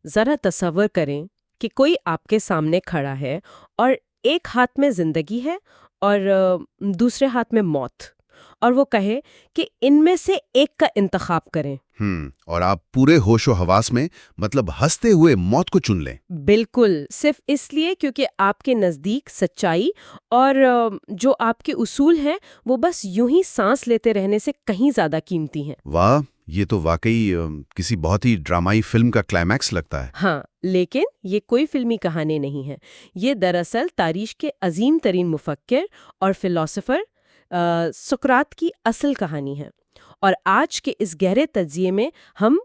ذرا تصور کریں کہ کوئی آپ کے سامنے کھڑا ہے اور ایک ہاتھ میں زندگی ہے اور دوسرے ہاتھ میں موت، اور وہ کہے کہ ان میں سے ایک کا انتخاب کریں۔ اور آپ پورے ہوش و حواس میں مطلب ہنستے ہوئے موت کو چن لیں۔ بالکل، صرف اس لیے کیونکہ آپ کے نزدیک سچائی اور جو آپ کے اصول ہیں وہ بس یوں ہی سانس لیتے رہنے سے کہیں زیادہ قیمتی ہیں۔ واہ، یہ تو واقعی کسی بہت ہی ڈرامائی فلم کا کلائمیکس لگتا ہے۔ ہاں، لیکن یہ کوئی فلمی کہانی نہیں ہے، یہ دراصل تاریخ کے عظیم ترین مفکر اور فلسفر سقراط کی اصل کہانی ہے، اور آج کے اس گہرے تجزیے میں ہم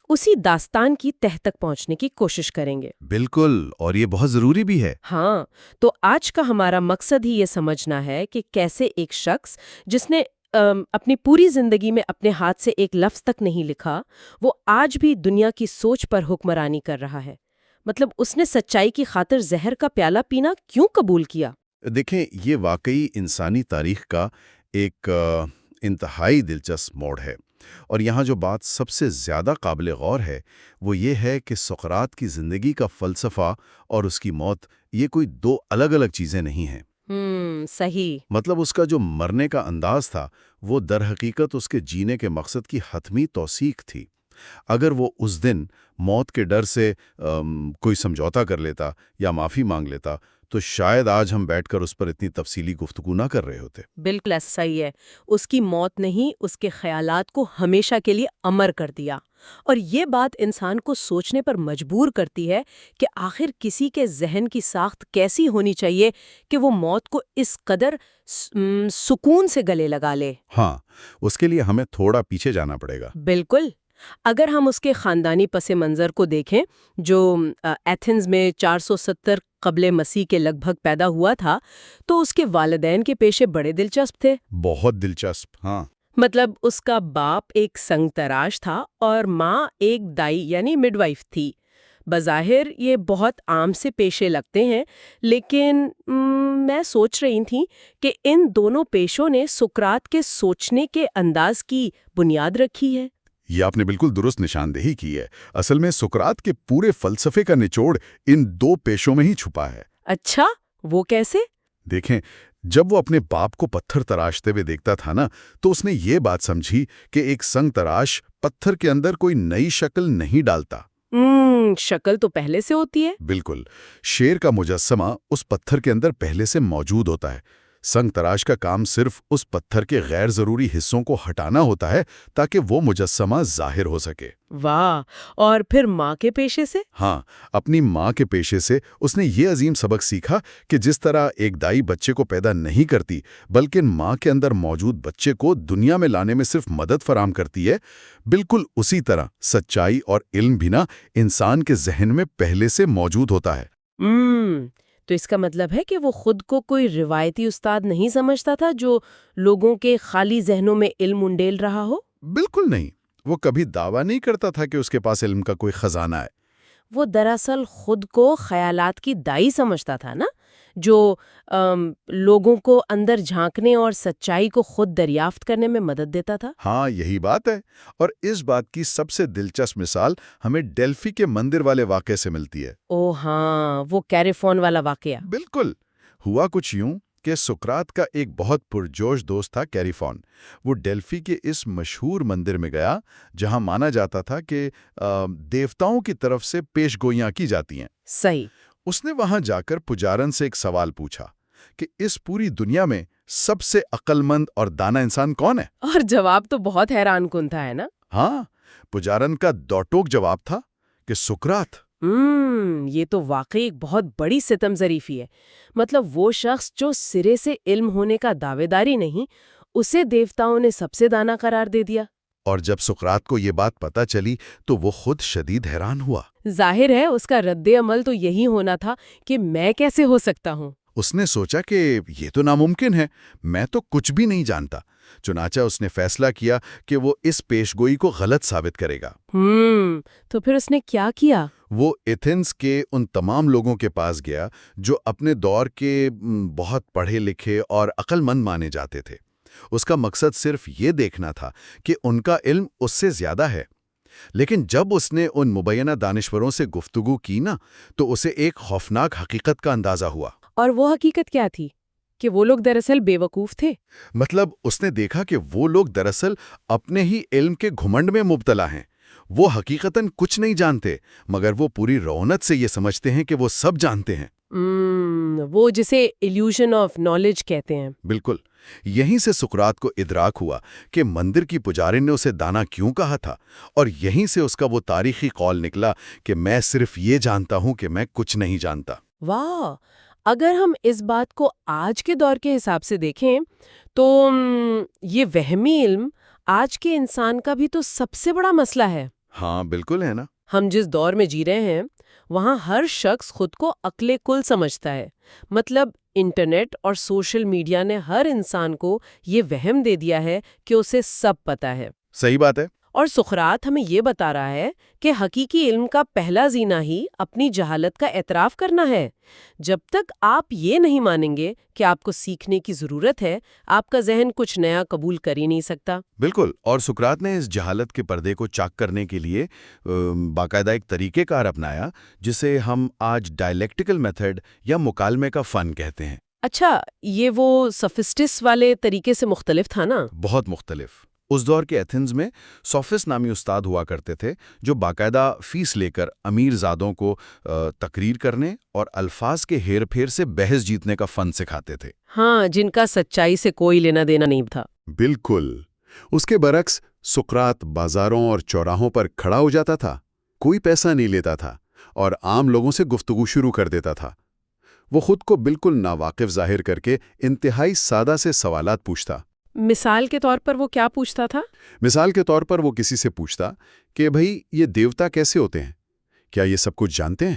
اسی داستان کی تہ تک پہنچنے کی کوشش کریں گے۔ بالکل، اور یہ بہت ضروری بھی ہے۔ ہاں، تو آج کا ہمارا مقصد ہی یہ سمجھنا ہے کہ کیسے ایک شخص جس نے اپنی پوری زندگی میں اپنے ہاتھ سے ایک لفظ تک نہیں لکھا، وہ آج بھی دنیا کی سوچ پر حکمرانی کر رہا ہے۔ مطلب اس نے سچائی کی خاطر زہر کا پیالہ پینا کیوں قبول کیا؟ دیکھیں، یہ واقعی انسانی تاریخ کا ایک انتہائی دلچسپ موڑ ہے، اور یہاں جو بات سب سے زیادہ قابل غور ہے وہ یہ ہے کہ سقراط کی زندگی کا فلسفہ اور اس کی موت یہ کوئی دو الگ الگ چیزیں نہیں ہیں۔ صحیح۔ مطلب اس کا جو مرنے کا انداز تھا وہ در حقیقت اس کے جینے کے مقصد کی حتمی توثیق تھی۔ اگر وہ اس دن موت کے ڈر سے کوئی سمجھوتا کر لیتا یا معافی مانگ لیتا تو شاید آج ہم بیٹھ کر اس پر اتنی تفصیلی گفتگو نہ کر رہے ہوتے۔ بالکل ایسا ہی ہے، اس کی موت نہیں اس کے خیالات کو ہمیشہ کے لیے امر کر دیا، اور یہ بات انسان کو سوچنے پر مجبور کرتی ہے کہ آخر کسی کے ذہن کی ساخت کیسی ہونی چاہیے کہ وہ موت کو اس قدر سکون سے گلے لگا لے۔ ہاں، اس کے لیے ہمیں تھوڑا پیچھے جانا پڑے گا۔ بالکل، اگر ہم اس کے خاندانی پس منظر کو دیکھیں جو ایتھنز میں 470 قبل مسیح کے لگ بھگ پیدا ہوا تھا، تو اس کے والدین کے پیشے بڑے دلچسپ تھے۔ بہت دلچسپ، ہاں۔ مطلب اس کا باپ ایک سنگ تراش تھا اور ماں ایک دائی یعنی مڈ وائف تھی۔ بظاہر یہ بہت عام سے پیشے لگتے ہیں، لیکن میں سوچ رہی تھی کہ ان دونوں پیشوں نے سقراط کے سوچنے کے انداز کی بنیاد رکھی ہے۔ یہ آپ نے بالکل درست نشاندہی کی ہے۔ اصل میں سقراط کے پورے فلسفے کا نچوڑ ان دو پیشوں میں ہی چھپا ہے۔ اچھا، وہ کیسے؟ دیکھیں، جب وہ اپنے باپ کو پتھر تراشتے ہوئے دیکھتا تھا نا، تو اس نے یہ بات سمجھی کہ ایک سنگ تراش پتھر کے اندر کوئی نئی شکل نہیں ڈالتا۔ شکل تو پہلے سے ہوتی ہے۔ بالکل، شیر کا مجسمہ اس پتھر کے اندر پہلے سے موجود ہوتا ہے۔ سنگ تراش کا کام صرف اس پتھر کے غیر ضروری حصوں کو ہٹانا ہوتا ہے تاکہ وہ مجسمہ ظاہر ہو سکے۔ واہ، اور پھر ماں کے پیشے سے؟ ہاں، اپنی ماں کے پیشے سے اس نے یہ عظیم سبق سیکھا کہ جس طرح ایک دائی بچے کو پیدا نہیں کرتی بلکہ ماں کے اندر موجود بچے کو دنیا میں لانے میں صرف مدد فراہم کرتی ہے، بالکل اسی طرح سچائی اور علم بھی نا انسان کے ذہن میں پہلے سے موجود ہوتا ہے۔ تو اس کا مطلب ہے کہ وہ خود کو کوئی روایتی استاد نہیں سمجھتا تھا جو لوگوں کے خالی ذہنوں میں علم انڈیل رہا ہو؟ بالکل نہیں، وہ کبھی دعویٰ نہیں کرتا تھا کہ اس کے پاس علم کا کوئی خزانہ ہے۔ وہ دراصل خود کو خیالات کی دائی سمجھتا تھا نا، جو لوگوں کو اندر جھانکنے اور سچائی کو خود دریافت کرنے میں مدد دیتا تھا۔ ہاں، یہی بات ہے، اور اس بات کی سب سے دلچسپ مثال ہمیں ڈیلفی کے مندر والے واقعے سے ملتی ہے۔ او ہاں، وہ کیریفون والا واقعہ۔ بالکل، ہوا کچھ یوں کہ سقراط کا ایک بہت پرجوش دوست تھا کیریفون۔ وہ ڈیلفی کے اس مشہور مندر میں گیا جہاں مانا جاتا تھا کہ دیوتاؤں کی طرف سے پیش گوئیاں کی جاتی ہیں۔ صحیح۔ اس نے وہاں جا کر پجارن سے ایک سوال پوچھا کہ اس پوری دنیا میں سب سے عقل مند اور دانا انسان کون ہے؟ اور جواب تو بہت حیران کن تھا، ہے نا؟ ہاں، پجارن کا دوٹوک جواب تھا کہ سقراط۔ یہ تو واقعی ایک بہت بڑی ستم ظریفی ہے۔ مطلب وہ شخص جو سرے سے علم ہونے کا دعوے داری نہیں، اسے دیوتاؤں نے سب سے دانا قرار دے دیا۔ اور جب سقراط کو یہ بات پتہ چلی تو وہ خود شدید حیران ہوا۔ ظاہر ہے اس کا رد عمل تو یہی ہونا تھا کہ میں کیسے ہو سکتا ہوں۔ اس نے سوچا کہ یہ تو ناممکن ہے، میں تو کچھ بھی نہیں جانتا۔ چنانچہ اس نے فیصلہ کیا کہ وہ اس پیشگوئی کو غلط ثابت کرے گا۔ تو پھر اس نے کیا کیا؟ وہ ایتھنز کے ان تمام لوگوں کے پاس گیا جو اپنے دور کے بہت پڑھے لکھے اور عقل مند مانے جاتے تھے۔ اس کا مقصد صرف یہ دیکھنا تھا کہ ان کا علم اس سے زیادہ ہے۔ لیکن جب اس نے ان مبینہ دانشوروں سے گفتگو کی نا تو اسے ایک خوفناک حقیقت کا اندازہ ہوا۔ اور وہ حقیقت کیا تھی؟ کہ وہ لوگ دراصل بے وقوف تھے۔ مطلب اس نے دیکھا کہ وہ لوگ دراصل اپنے ہی علم کے گھمنڈ میں مبتلا ہیں۔ وہ حقیقتاً کچھ نہیں جانتے، مگر وہ پوری رونت سے یہ سمجھتے ہیں کہ وہ سب جانتے ہیں۔ وہ جسے ایلیوژن آف نالج کہتے ہیں۔ بالکل، یہیں سے سقراط کو ادراک ہوا کہ مندر کی پجارن نے اسے دانا کیوں کہا تھا، اور یہیں سے اس کا وہ تاریخی قول نکلا کہ میں صرف یہ جانتا ہوں کہ میں کچھ نہیں جانتا۔ واہ! اگر ہم اس بات کو آج کے دور کے حساب سے دیکھیں تو یہ وہمی علم آج کے انسان کا بھی تو سب سے بڑا مسئلہ ہے۔ ہاں بالکل ہے نا۔ ہم جس دور میں جی رہے ہیں وہاں ہر شخص خود کو عقل کل سمجھتا ہے۔ مطلب انٹرنیٹ اور سوشل میڈیا نے ہر انسان کو یہ وہم دے دیا ہے کہ اسے سب پتہ ہے۔ صحیح بات ہے۔ اور سقراط ہمیں یہ بتا رہا ہے کہ حقیقی علم کا پہلا زینہ ہی اپنی جہالت کا اعتراف کرنا ہے۔ جب تک آپ یہ نہیں مانیں گے کہ آپ کو سیکھنے کی ضرورت ہے، آپ کا ذہن کچھ نیا قبول کر ہی نہیں سکتا۔ بالکل، اور سقراط نے اس جہالت کے پردے کو چاک کرنے کے لیے باقاعدہ ایک طریقہ کار اپنایا جسے ہم آج ڈائلیکٹیکل میتھڈ یا مکالمے کا فن کہتے ہیں۔ اچھا، یہ وہ سفسٹس والے طریقے سے مختلف تھا نا؟ بہت مختلف۔ اس دور کے ایتھنز میں سوفسٹ نامی استاد ہوا کرتے تھے جو باقاعدہ فیس لے کر امیر زادوں کو تقریر کرنے اور الفاظ کے ہیر پھیر سے بحث جیتنے کا فن سکھاتے تھے۔ ہاں، جن کا سچائی سے کوئی لینا دینا نہیں تھا۔ بالکل۔ اس کے برعکس سقراط بازاروں اور چوراہوں پر کھڑا ہو جاتا تھا، کوئی پیسہ نہیں لیتا تھا اور عام لوگوں سے گفتگو شروع کر دیتا تھا۔ وہ خود کو بالکل ناواقف ظاہر کر کے انتہائی سادہ سے سوالات پوچھتا۔ مثال کے طور پر وہ کیا پوچھتا تھا؟ مثال کے طور پر وہ کسی سے پوچھتا کہ بھئی یہ دیوتا کیسے ہوتے ہیں؟ کیا یہ سب کچھ جانتے ہیں؟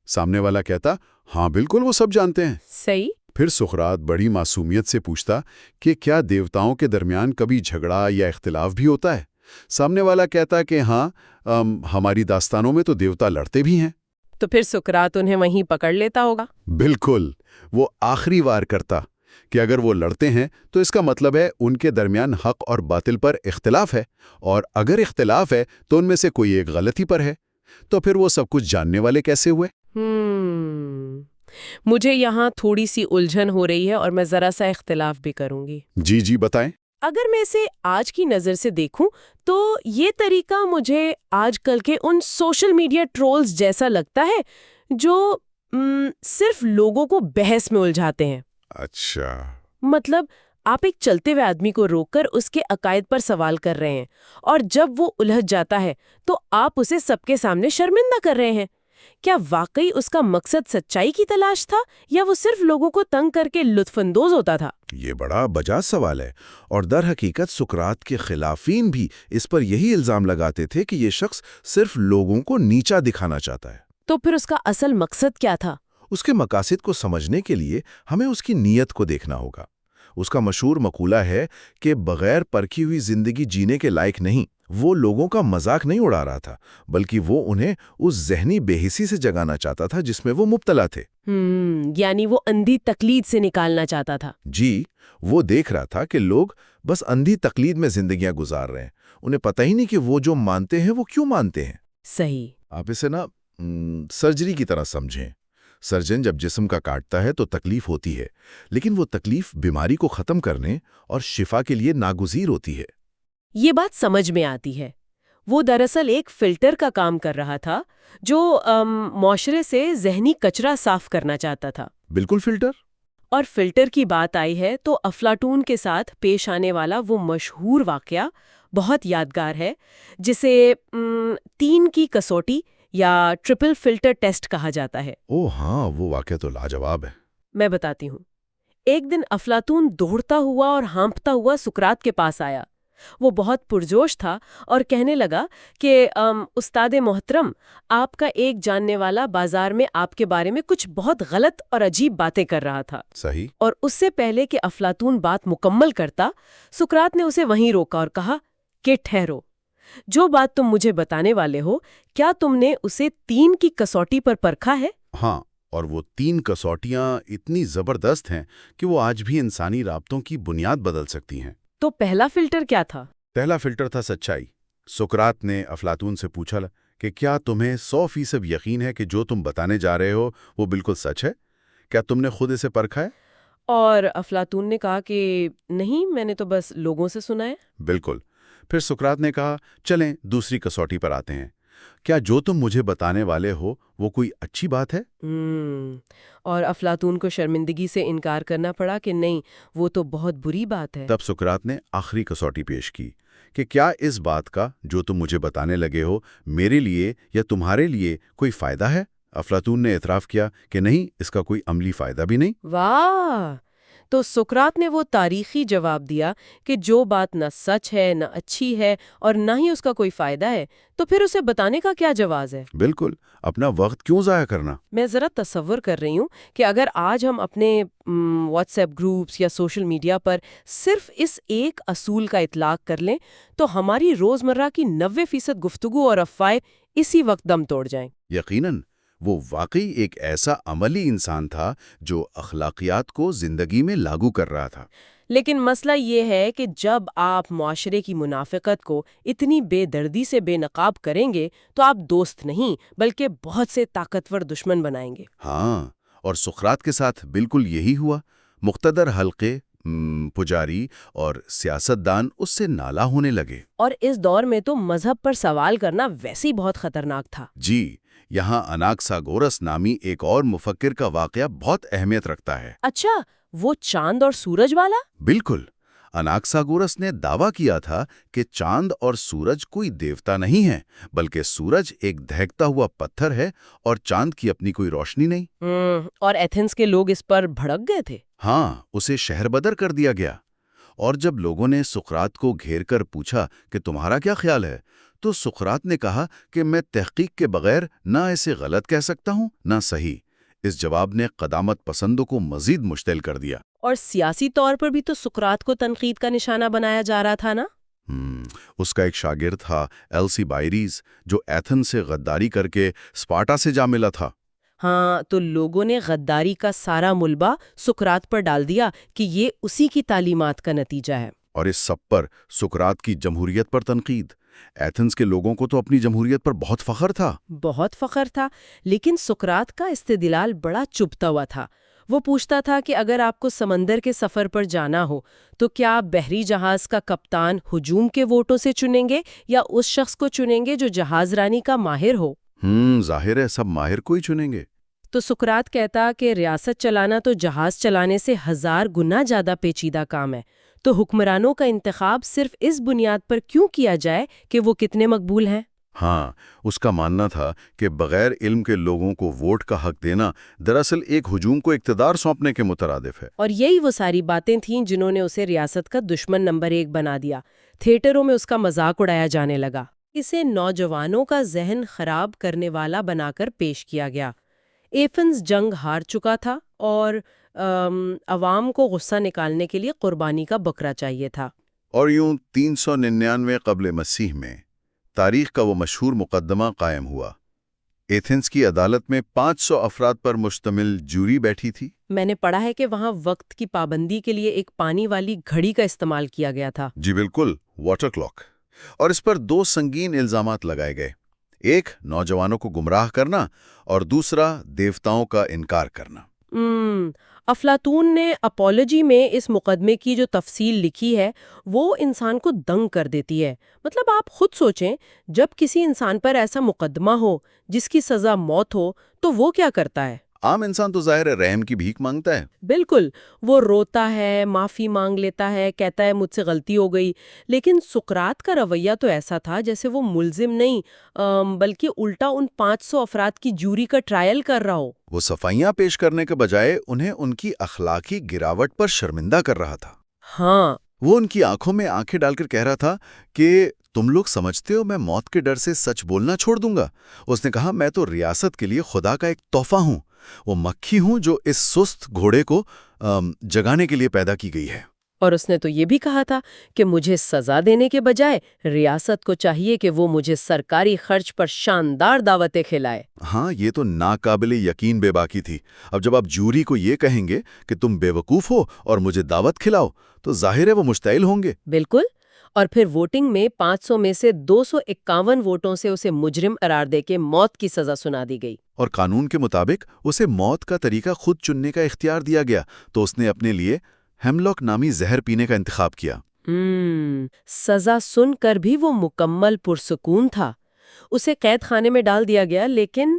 سامنے والا کہتا ہاں بالکل وہ سب جانتے ہیں۔ صحیح۔ پھر سقراط بڑی معصومیت سے پوچھتا کہ کیا دیوتاؤں کے درمیان کبھی جھگڑا یا اختلاف بھی ہوتا ہے؟ سامنے والا کہتا کہ ہاں ہماری داستانوں میں تو دیوتا لڑتے بھی ہیں۔ تو پھر سقراط انہیں وہیں پکڑ لیتا ہوگا۔ بالکل، وہ آخری وار کرتا کہ اگر وہ لڑتے ہیں تو اس کا مطلب ہے ان کے درمیان حق اور باطل پر اختلاف ہے، اور اگر اختلاف ہے تو ان میں سے کوئی ایک غلطی پر ہے، تو پھر وہ سب کچھ جاننے والے کیسے ہوئے؟ مجھے یہاں تھوڑی سی الجھن ہو رہی ہے اور میں ذرا سا اختلاف بھی کروں گی۔ جی بتائیں۔ اگر میں اسے آج کی نظر سے دیکھوں تو یہ طریقہ مجھے آج کل کے ان سوشل میڈیا ٹرولز جیسا لگتا ہے جو صرف لوگوں کو بحث میں الجھاتے ہیں۔ اچھا۔ مطلب آپ ایک چلتے ہوئے آدمی کو روک کر اس کے عقائد پر سوال کر رہے ہیں، اور جب وہ الجھ جاتا ہے تو آپ اسے سب کے سامنے شرمندہ کر رہے ہیں۔ کیا واقعی اس کا مقصد سچائی کی تلاش تھا یا وہ صرف لوگوں کو تنگ کر کے لطف اندوز ہوتا تھا؟ یہ بڑا بجا سوال ہے، اور در حقیقت سقراط کے خلافین بھی اس پر یہی الزام لگاتے تھے کہ یہ شخص صرف لوگوں کو نیچا دکھانا چاہتا ہے۔ تو پھر اس کا اصل مقصد کیا تھا؟ اس کے مقاصد کو سمجھنے کے لیے ہمیں اس کی نیت کو دیکھنا ہوگا۔ اس کا مشہور مقولہ ہے کہ بغیر پرکھی ہوئی زندگی جینے کے لائق نہیں۔ وہ لوگوں کا مذاق نہیں اڑا رہا تھا، بلکہ وہ انہیں اس ذہنی بے حسی سے جگانا چاہتا تھا جس میں وہ مبتلا تھے۔ یعنی وہ اندھی تقلید سے نکالنا چاہتا تھا۔ جی، وہ دیکھ رہا تھا کہ لوگ بس اندھی تقلید میں زندگیاں گزار رہے ہیں، انہیں پتہ ہی نہیں کہ وہ جو مانتے ہیں وہ کیوں مانتے ہیں۔ صحیح۔ آپ اسے سرجری کی طرح سمجھیں۔ سرجن جب جسم کا کاٹتا ہے تو تکلیف ہوتی ہے، لیکن وہ تکلیف بیماری کو ختم کرنے اور شفا کے لیے ناگزیر ہوتی ہے۔ یہ بات سمجھ میں آتی ہے۔ وہ دراصل ایک فلٹر کا کام کر رہا تھا جو معاشرے سے ذہنی کچرا صاف کرنا چاہتا تھا۔ بالکل فلٹر۔ اور فلٹر کی بات آئی ہے تو افلاطون کے ساتھ پیش آنے والا وہ مشہور واقعہ بہت یادگار ہے، جسے 3 کی کسوٹی یا ٹرپل فلٹر ٹیسٹ کہا جاتا ہے۔ ہاں، وہ واقعہ تو لاجواب ہے۔ میں بتاتی ہوں۔ ایک دن افلاطون دوڑتا ہوا اور ہانپتا ہوا سقراط کے پاس آیا۔ وہ بہت پرجوش تھا اور کہنے لگا کہ استاد محترم، آپ کا ایک جاننے والا بازار میں آپ کے بارے میں کچھ بہت غلط اور عجیب باتیں کر رہا تھا۔ صحیح۔ اور اس سے پہلے کہ افلاطون بات مکمل کرتا، سقراط نے اسے وہیں روکا اور کہا کہ ٹھہرو، جو بات تم مجھے بتانے والے ہو، کیا تم نے اسے 3 کی کسوٹی پر پرکھا ہے؟ ہاں، اور وہ 3 کسوٹیاں اتنی زبردست ہیں کہ وہ آج بھی انسانی رابطوں کی بنیاد بدل سکتی ہیں۔ تو پہلا فلٹر کیا تھا؟ پہلا فلٹر تھا سچائی۔ سقراط نے افلاطون سے پوچھا کہ کیا تمہیں 100% یقین ہے کہ جو تم بتانے جا رہے ہو وہ بالکل سچ ہے؟ کیا تم نے خود اسے پرکھا ہے؟ اور افلاطون نے کہا کہ نہیں، میں نے تو بس لوگوں سے سنا ہے۔ بالکل۔ پھر سقراط نے کہا چلیں دوسری کسوٹی پر آتے ہیں، کیا جو تم مجھے بتانے والے ہو وہ کوئی اچھی بات ہے؟ اور افلاطون کو شرمندگی سے انکار کرنا پڑا کہ نہیں، وہ تو بہت بری بات ہے۔ تب سقراط نے آخری کسوٹی پیش کی کہ کیا اس بات کا جو تم مجھے بتانے لگے ہو میرے لیے یا تمہارے لیے کوئی فائدہ ہے؟ افلاطون نے اعتراف کیا کہ نہیں، اس کا کوئی عملی فائدہ بھی نہیں۔ واہ! تو سقراط نے وہ تاریخی جواب دیا کہ جو بات نہ سچ ہے، نہ اچھی ہے اور نہ ہی اس کا کوئی فائدہ ہے، تو پھر اسے بتانے کا کیا جواز ہے؟ بالکل، اپنا وقت کیوں ضائع کرنا؟ میں ذرا تصور کر رہی ہوں کہ اگر آج ہم اپنے واٹس ایپ گروپس یا سوشل میڈیا پر صرف اس ایک اصول کا اطلاق کر لیں تو ہماری روزمرہ کی 90% گفتگو اور افواہیں اسی وقت دم توڑ جائیں۔ یقیناً وہ واقعی ایک ایسا عملی انسان تھا جو اخلاقیات کو زندگی میں لاگو کر رہا تھا۔ لیکن مسئلہ یہ ہے کہ جب آپ معاشرے کی منافقت کو اتنی بے دردی سے بے نقاب کریں گے تو آپ دوست نہیں بلکہ بہت سے طاقتور دشمن بنائیں گے۔ ہاں، اور سقراط کے ساتھ بالکل یہی ہوا۔ مقتدر حلقے، پجاری اور سیاستدان اس سے نالا ہونے لگے۔ اور اس دور میں تو مذہب پر سوال کرنا ویسے ہی بہت خطرناک تھا۔ جی، یہاں اناکساگورس نامی ایک اور مفکر کا واقعہ بہت اہمیت رکھتا ہے۔ اچھا، وہ چاند اور سورج والا؟ بالکل۔ اناکساگورس نے دعویٰ کیا تھا کہ چاند اور سورج کوئی دیوتا نہیں ہے، بلکہ سورج ایک دہکتا ہوا پتھر ہے اور چاند کی اپنی کوئی روشنی نہیں۔ اور ایتھنز کے لوگ اس پر بھڑک گئے تھے۔ ہاں، اسے شہر بدر کر دیا گیا۔ اور جب لوگوں نے سقراط کو گھیر کر پوچھا کہ تمہارا کیا خیال ہے، تو سقراط نے کہا کہ میں تحقیق کے بغیر نہ اسے غلط کہہ سکتا ہوں نہ صحیح۔ اس جواب نے قدامت پسندوں کو مزید مشتعل کر دیا۔ اور سیاسی طور پر بھی تو سقراط کو تنقید کا نشانہ بنایا جا رہا تھا نا؟ اس کا ایک شاگرد تھا السیبائریز، جو ایتھن سے غداری کر کے اسپارٹا سے جا ملا تھا۔ ہاں، تو لوگوں نے غداری کا سارا ملبہ سقراط پر ڈال دیا کہ یہ اسی کی تعلیمات کا نتیجہ ہے۔ اور اس سب پر سقراط کی جمہوریت پر تنقید۔ ایتھنز کے لوگوں کو تو اپنی جمہوریت پر بہت فخر تھا۔ بہت فخر تھا، لیکن سقراط کا استدلال بڑا چبھتا ہوا تھا۔ وہ پوچھتا تھا کہ اگر آپ کو سمندر کے سفر پر جانا ہو تو کیا آپ بحری جہاز کا کپتان ہجوم کے ووٹوں سے چنیں گے یا اس شخص کو چنیں گے جو جہاز رانی کا ماہر ہو؟ ظاہر ہے سب ماہر کو ہی چنیں گے۔ تو سقراط کہتا کہ ریاست چلانا تو جہاز چلانے سے 1000 گنا زیادہ پیچیدہ کام ہے، تو حکمرانوں کا انتخاب صرف اس بنیاد پر کیوں کیا جائے کہ وہ کتنے مقبول ہیں؟ ہاں، اس کا ماننا تھا کہ بغیر علم کے لوگوں کو ووٹ کا حق دینا دراصل ایک ہجوم کو اقتدار سونپنے کے مترادف ہے۔ اور یہی وہ ساری باتیں تھیں جنہوں نے اسے ریاست کا دشمن نمبر 1 بنا دیا۔ تھیٹروں میں اس کا مذاق اڑایا جانے لگا۔ اسے نوجوانوں کا ذہن خراب کرنے والا بنا کر پیش کیا گیا۔ ایتھنز جنگ ہار چکا تھا اور عوام کو غصہ نکالنے کے لیے قربانی کا بکرا چاہیے تھا۔ اور یوں 399 قبل مسیح میں تاریخ کا وہ مشہور مقدمہ قائم ہوا۔ ایتھنز کی عدالت میں 500 افراد پر مشتمل جوری بیٹھی تھی۔ میں نے پڑھا ہے کہ وہاں وقت کی پابندی کے لیے ایک پانی والی گھڑی کا استعمال کیا گیا تھا۔ جی بالکل، واٹر کلاک۔ اور اس پر 2 سنگین الزامات لگائے گئے، ایک نوجوانوں کو گمراہ کرنا اور دوسرا دیوتاؤں کا انکار کرنا۔ افلاطون نے اپولوجی میں اس مقدمے کی جو تفصیل لکھی ہے وہ انسان کو دنگ کر دیتی ہے۔ مطلب آپ خود سوچیں، جب کسی انسان پر ایسا مقدمہ ہو جس کی سزا موت ہو تو وہ کیا کرتا ہے؟ عام انسان تو ظاہر رحم کی بھیک مانگتا ہے۔ بالکل، وہ روتا ہے، معافی مانگ لیتا ہے، کہتا ہے مجھ سے غلطی ہو گئی۔ لیکن سقراط کا رویہ تو ایسا تھا جیسے وہ ملزم نہیں بلکہ الٹا ان 500 افراد کی جوری کا ٹرائل کر رہا ہو۔ وہ صفائیاں پیش کرنے کے بجائے انہیں ان کی اخلاقی گراوٹ پر شرمندہ کر رہا تھا۔ ہاں، وہ ان کی آنکھوں میں آنکھیں ڈال کر کہہ رہا تھا کہ تم لوگ سمجھتے ہو میں موت کے ڈر سے سچ بولنا چھوڑ دوں گا؟ اس نے کہا میں تو ریاست کے لیے خدا کا ایک تحفہ ہوں، وہ مکھی ہوں جو اس سست گھوڑے کو جگانے کے لیے پیدا کی گئی ہے۔ اور اس نے تو یہ بھی کہا تھا کہ مجھے سزا دینے کے بجائے ریاست کو چاہیے کہ وہ مجھے سرکاری خرچ پر شاندار دعوتیں کھلائے۔ ہاں، یہ تو ناقابل یقین بے باکی تھی۔ اب جب آپ جوری کو یہ کہیں گے کہ تم بے وقوف ہو اور مجھے دعوت کھلاؤ تو ظاہر ہے وہ مشتعل ہوں گے۔ بالکل، اور پھر ووٹنگ میں 500 میں سے 251 ووٹوں سے اسے مجرم قرار دے کے موت کی سزا سنا دی گئی۔ اور قانون کے مطابق اسے موت کا طریقہ خود چننے کا اختیار دیا گیا، تو اس نے اپنے لیے ہیملاک نامی زہر پینے کا انتخاب کیا۔ سزا سن کر بھی وہ مکمل پرسکون تھا۔ اسے قید خانے میں ڈال دیا گیا، لیکن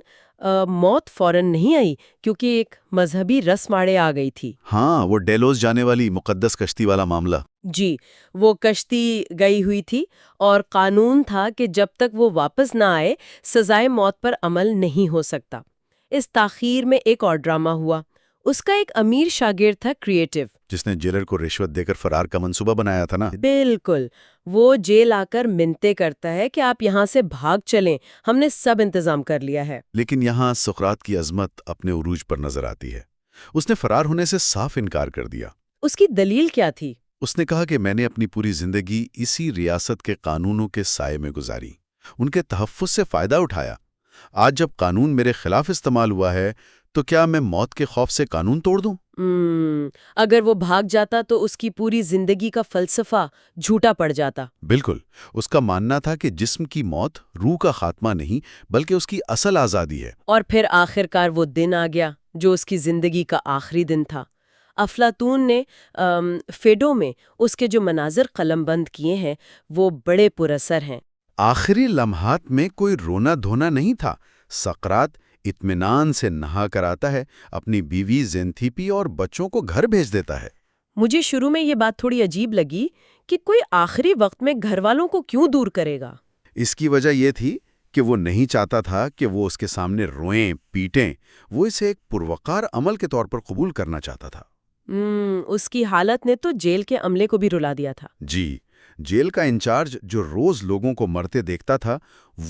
موت فوراً نہیں آئی کیونکہ ایک مذہبی رسم آڑے آ گئی تھی۔ ہاں، وہ ڈیلوز جانے والی مقدس کشتی والا معاملہ۔ جی، وہ کشتی گئی ہوئی تھی اور قانون تھا کہ جب تک وہ واپس نہ آئے سزائے موت پر عمل نہیں ہو سکتا۔ اس تاخیر میں ایک اور ڈرامہ ہوا۔ اس کا ایک امیر شاگرد تھا کریٹو، جس نے جیلر کو رشوت دے کر فرار کا منصوبہ بنایا تھا نا۔ بالکل، وہ جیل آ کر منتیں کرتا ہے کہ آپ یہاں سے بھاگ چلیں، ہم نے سب انتظام کر لیا ہے۔ لیکن یہاں سقراط کی عظمت اپنے عروج پر نظر آتی ہے۔ اس نے فرار ہونے سے صاف انکار کر دیا۔ اس کی دلیل کیا تھی؟ اس نے کہا کہ میں نے اپنی پوری زندگی اسی ریاست کے قانونوں کے سائے میں گزاری، ان کے تحفظ سے فائدہ اٹھایا۔ آج جب قانون میرے خلاف استعمال ہوا ہے تو کیا میں موت کے خوف سے قانون توڑ دوں؟ اگر وہ بھاگ جاتا تو اس کی پوری زندگی کا فلسفہ جھوٹا پڑ جاتا۔ بالکل، اس کا ماننا تھا کہ جسم کی موت روح کا خاتمہ نہیں بلکہ اس کی اصل آزادی ہے۔ اور پھر آخرکار وہ دن آ گیا جو اس کی زندگی کا آخری دن تھا۔ افلاطون نے فیڈو میں اس کے جو مناظر قلم بند کیے ہیں وہ بڑے پر اثر ہیں۔ آخری لمحات میں کوئی رونا دھونا نہیں تھا۔ سقراط اطمینان سے نہا کر آتا ہے، اپنی بیوی زینتھیپی اور بچوں کو گھر بھیج دیتا ہے۔ مجھے شروع میں یہ بات تھوڑی عجیب لگی کہ کوئی آخری وقت میں گھر والوں کو کیوں دور کرے گا؟ اس کی وجہ یہ تھی کہ وہ نہیں چاہتا تھا کہ وہ اس کے سامنے روئیں پیٹیں، وہ اسے ایک پروقار عمل کے طور پر قبول کرنا چاہتا تھا۔ اس کی حالت نے تو جیل کے عملے کو بھی رلا دیا تھا۔ جی، جیل کا انچارج جو روز لوگوں کو مرتے دیکھتا تھا،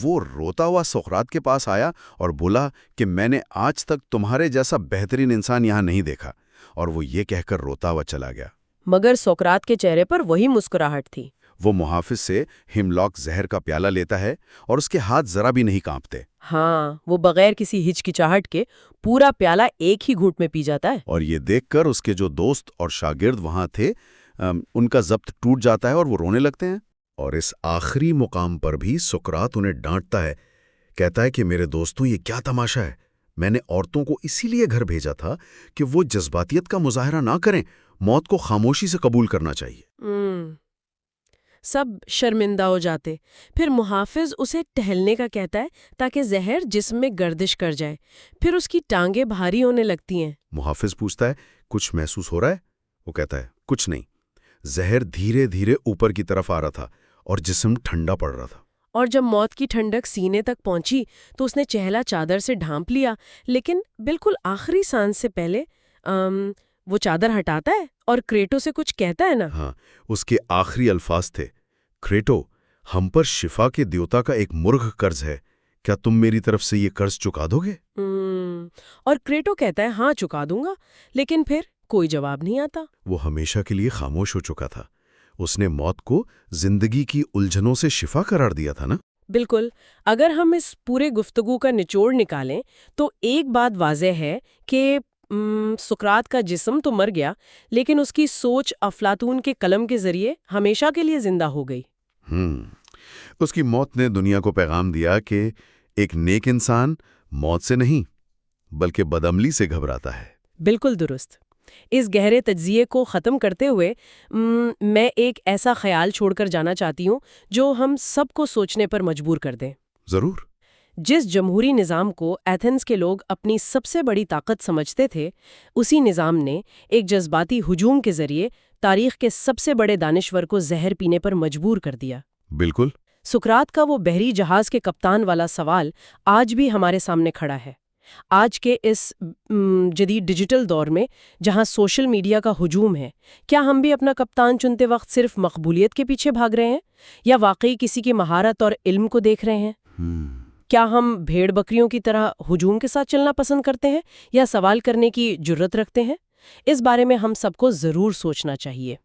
وہ روتا ہوا سقراط کے پاس آیا اور بولا کہ میں نے آج تک تمہارے جیسا بہترین انسان یہاں نہیں دیکھا، اور وہ یہ کہہ کر روتا ہوا چلا گیا۔ مگر سقراط کے چہرے پر وہی مسکراہٹ تھی۔ وہ محافظ سے ہیملاک زہر کا پیالہ لیتا ہے اور اس کے ہاتھ ذرا بھی نہیں کانپتے۔ ہاں، وہ بغیر کسی ہچکچاہٹ کے پورا پیالہ ایک ہی گھونٹ میں پی جاتا ہے۔ اور یہ دیکھ کر اس کے جو دوست اور شاگرد وہاں تھے، ان کا ضبط ٹوٹ جاتا ہے اور وہ رونے لگتے ہیں۔ اور اس آخری مقام پر بھی سقراط انہیں ڈانٹتا ہے، کہتا ہے کہ میرے دوستوں، یہ کیا تماشا ہے؟ میں نے عورتوں کو اسی لیے گھر بھیجا تھا کہ وہ جذباتیت کا مظاہرہ نہ کریں، موت کو خاموشی سے قبول کرنا چاہیے۔ سب شرمندہ ہو جاتے۔ پھر محافظ اسے ٹہلنے کا کہتا ہے تاکہ زہر جسم میں گردش کر جائے۔ پھر اس کی ٹانگیں بھاری ہونے لگتی ہیں۔ محافظ پوچھتا ہے، کچھ محسوس ہو رہا ہے؟ وہ کہتا ہے، کچھ نہیں۔ زہر دھیرے دھیرے اوپر کی طرف آ رہا تھا اور جسم ٹھنڈا پڑ رہا تھا۔ اور جب موت کی ٹھنڈک سینے تک پہنچی تو اس نے چہلہ چادر سے ڈھانپ لیا، لیکن بالکل آخری سانس سے پہلے وہ چادر ہٹاتا ہے اور کریٹو سے کچھ کہتا ہے نا۔ ہاں، اس کے آخری الفاظ تھے، کریٹو، ہم پر شفا کے دیوتا کا ایک مرغ قرض ہے، کیا تم میری طرف سے یہ قرض چکا دو گے؟ اور کریٹو کہتا ہے، ہاں چکا دوں گا، لیکن پھر کوئی جواب نہیں آتا۔ وہ ہمیشہ کے لیے خاموش ہو چکا تھا۔ اس نے موت کو زندگی کی الجھنوں سے شفا قرار دیا تھا نا۔ بالکل، اگر ہم اس پورے گفتگو کا نچوڑ نکالیں تو ایک بات واضح ہے کہ سقراط کا جسم تو مر گیا، لیکن اس کی سوچ افلاطون کے قلم کے ذریعے ہمیشہ کے لیے زندہ ہو گئی۔ اس کی موت نے دنیا کو پیغام دیا کہ ایک نیک انسان موت سے نہیں بلکہ بدعملی سے گھبراتا ہے۔ بالکل درست۔ اس گہرے تجزیے کو ختم کرتے ہوئے میں ایک ایسا خیال چھوڑ کر جانا چاہتی ہوں جو ہم سب کو سوچنے پر مجبور کر دیں۔ ضرور۔ جس جمہوری نظام کو ایتھنز کے لوگ اپنی سب سے بڑی طاقت سمجھتے تھے، اسی نظام نے ایک جذباتی ہجوم کے ذریعے تاریخ کے سب سے بڑے دانشور کو زہر پینے پر مجبور کر دیا۔ بالکل۔ سقراط کا وہ بحری جہاز کے کپتان والا سوال آج بھی ہمارے سامنے کھڑا ہے۔ آج کے اس جدید ڈیجیٹل دور میں جہاں سوشل میڈیا کا ہجوم ہے، کیا ہم بھی اپنا کپتان چنتے وقت صرف مقبولیت کے پیچھے بھاگ رہے ہیں یا واقعی کسی کی مہارت اور علم کو دیکھ رہے ہیں؟ کیا ہم بھیڑ بکریوں کی طرح ہجوم کے ساتھ چلنا پسند کرتے ہیں یا سوال کرنے کی جرت رکھتے ہیں؟ اس بارے میں ہم سب کو ضرور سوچنا چاہیے۔